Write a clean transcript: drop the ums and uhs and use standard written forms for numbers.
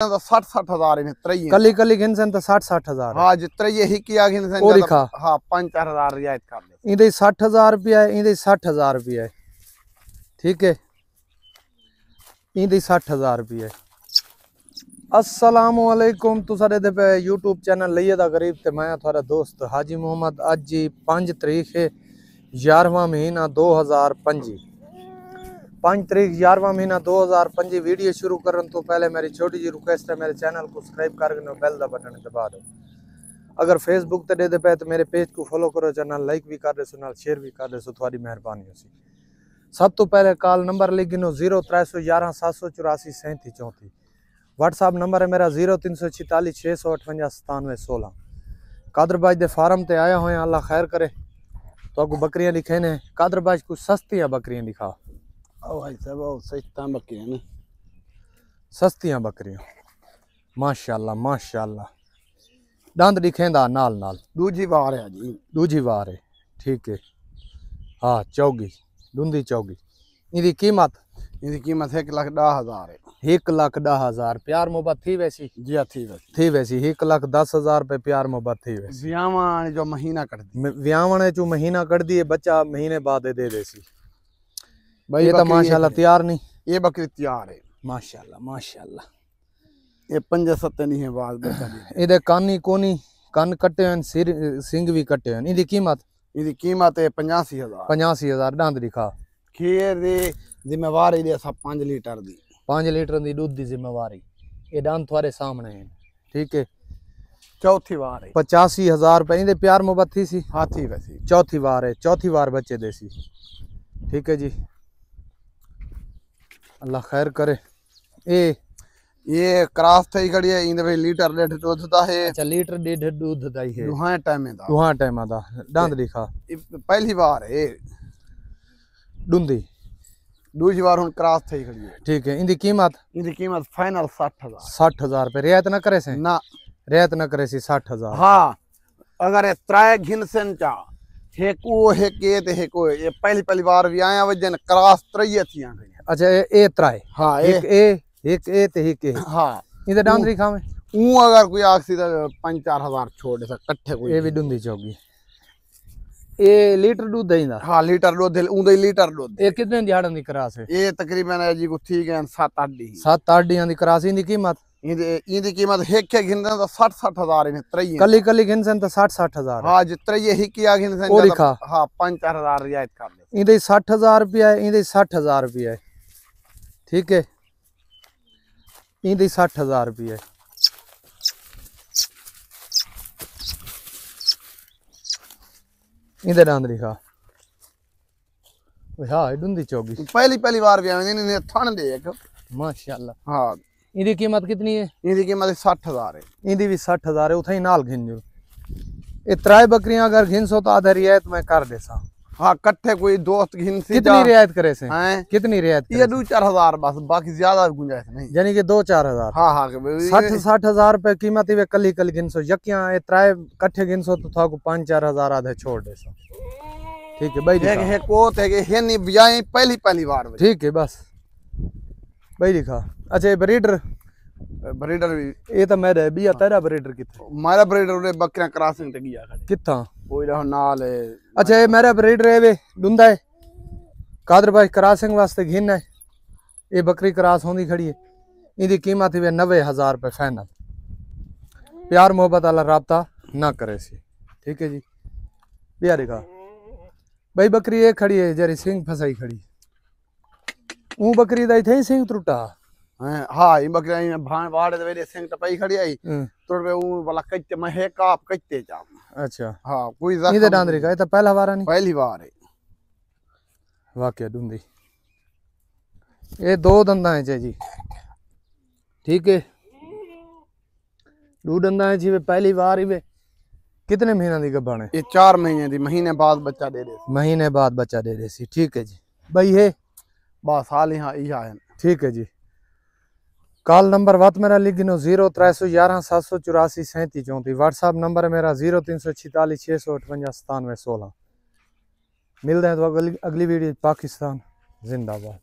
60-60 हजार कली कली घिनसन तो 60-60 हजार। हाँ जी त्रैये ही किया घिनसन ओ लिखा हाँ 5-4 हजार रियायत कर दे। इंदे 60 हजार रुपया है, इंदे 60 हजार रुपया है, ठीक है, इंदे 60 हजार रुपया है। अस्सलामुअलैकुम, तुसारे दे पे यूट्यूब चैनल लइए दा गरीब ते मैं थोड़ा दोस्त हाजी मोहम्मद। अज जी 5 तारीख है 11वां महीना 2025, 5 तारीख 11वां महीना 2025। वीडियो शुरू करने तो पहले मेरी छोटी जी रिक्वेस्ट है, मेरे चैनल को सब्सक्राइब करके बेल दा बटन दबा दो। अगर फेसबुक ते दे पे तो मेरे पेज को फॉलो करो, चैनल लाइक भी कर दे, नाल शेयर भी कर दे, थोड़ी मेहरबानी होसी। सब तो पहले कॉल नंबर लिख गिनो 0311 784 37 34। व्हाट्सअप नंबर है मेरा 0346 658 97 16। कादरबाज दे फार्म ते आया हुए, अल्लाह खैर करे। तो आपको बकरियां लिखे ने कादरबाज, कुछ सस्तियां बकरियां दिखा। भाई साहब सस्ता बकरियां ने, सस्तियां बकरियां माशाल्लाह माशाल्लाह। दंद दिखेंदा नाल नाल, दूजी बार है जी, दूजी बार है, ठीक है। हाँ चौगी दूंदी चौगी। इनकी कीमत 1,10,000 है। 1,10,000 प्यार मोहब्बत थी वैसी जी हाँ थी वैसी 1,10,000 पे प्यार मोहब्बत थी वैसी। ब्याहवान जो महीना कर दी, ब्याहवान जो महीना कर दिए, बच्चा महीने बाद दे देसी भाई। ये तो बकरी माशाल्लाह तैयार नहीं, ये बकरी तैयार है माशाल्लाह माशाल्लाह। ये 5-7 नहीं है बाद बच्चा दे। इधर कानी कोनी कन कटे हैं, सिर सिंग भी कटे हैं। इनकी कीमत है 85,000। 85,000। दंद दिखा। खीर दी जिम्मेवारी दे सब 5 लीटर दी, 5 लीटर दी दूध दी जिम्मेवारी। ये दान थोड़े सामने है, ठीक है। चौथी बार है 85,000 रुपए। इनके प्यार मोहब्बत थी सी हाथी वैसी, चौथी बार है, चौथी बार बच्चे देसी, ठीक है जी। अल्लाह खैर करे। ये क्रॉस थई खड़ी है, इंदे लीटर डेढ़ दूध दा है। अच्छा लीटर डेढ़ दूध दा ही है, दुहा टाइम दा, दुहा टाइम दा। दंद दिखा। पहली बार है डूंदी, दूसरी बार हुन क्रॉस थई खड़ी है, ठीक है। इनकी कीमत फाइनल 60,000। 60,000 रुपए। रियायत न करे से ना, रियायत न करे सी 60,000। हाँ अगर ये त्राय घिनसन चा हेको हेके ते हेको, ये पहली बार भी आया वजन क्रॉस त्रये थियां गई। अच्छा ए त्राय, हाँ एक ए ते एक ए। हाँ इधर डांद दिखा में अगर कोई आखसी तो 5-4 हजार छोड़ दे कट्ठे कोई। ये भी डूंदी चौकी। ये लीटर दूध देंदा। हाँ लीटर दूध उंदे लीटर दूध। ये कितने दिहाड़न दी क्रास है? ये तकरीबन जी को ठीक है 7-8 दी, 7-8 दियां दी क्रास। इनकी कीमत इंदी कीमत हेके घिनसन तो 60-60 हजार ने त्रये। कली कली घिनसन तो 60-60 हजार। हाँ जी त्रये ही किया घिनसन ओ लिखा। हाँ 5-4 हजार रियायत कर दे। इंदे 60,000 रुपया है, इंदे 60,000 रुपया है, ठीक है। इंदे 60,000 रुपया है। इधर दांद दिखा। हाँ डूंदी चौकी। पहली बार भी आवे थन दे एक माशाल्लाह। हाँ इनकी कीमत कितनी है? इनकी कीमत 60,000 है। इंदी भी 60,000 है। उठाई नाल घिन जो ये त्राय बकरियां अगर घिन सो तो आधा रियायत मैं कर दे सा। हाँ कट्ठे कोई दोस्त घिन से कितनी रियायत करे से? कितनी रियायत? ये 2-4 हजार बस, बाकी ज्यादा गुंजाइश नहीं। यानी कि 2-4 हजार। हाँ हाँ 60-60 हजार रुपए कीमत है। कली कली घिन सो यकियां ये त्राय कट्ठे घिन सो तो था को 5-4 हजार आधे छोड़ दे सा, ठीक है भाई। है कोत है कि है नहीं बियाई पहली बार, ठीक है बस भाई दिखा। अच्छा ये ब्रीडर भी ये तो मेरा बिया तेरा ब्रीडर किथे? मेरा ब्रीडर बकरियां क्रॉसिंग ते गया खड़े किथा कोई रहो नाल है। अच्छा ये मेरा ब्रीडर है वे डुंदा है कादर भाई क्रॉसिंग वास्ते घिन है। ये बकरी क्रॉस होंदी खड़ी है। इनकी कीमत है 90,000 रुपए फाइनल। प्यार मोहब्बत वाला राब्ता ना करे सी, ठीक है जी। बिया दिखा भाई। बकरी ये खड़ी है जरी सिंह फसाई खड़ी। ऊ बकरी दा थे सिंह टूटा। हाँ ये बकरियां भाण वाड़े दे वेरे सिंह टपाई खड़ी आई तो पे ऊ वाला कच्चे में है काप कच्चे जा। अच्छा हाँ कोई जख्म इधर डांदरी का। ये तो पहला बार नहीं, पहली बार है वाकया डूंदी। ये 2 दंदा है जी, ठीक है। 2 दंदा है जी। पहली बार ही वे कितने महीना दी गब्बन है? ये 4 महीने दी, महीने बाद बच्चा दे दे। महीने बाद बच्चा दे दे सी, ठीक है जी भाई। है बस हाल यहाँ है, ठीक है जी। कॉल नंबर बात मेरा लिख गिनो 0311 784 37 34। व्हाट्सअप नंबर है मेरा 0346 658 97 16। मिलते हैं तो अगली वीडियो। पाकिस्तान जिंदाबाद।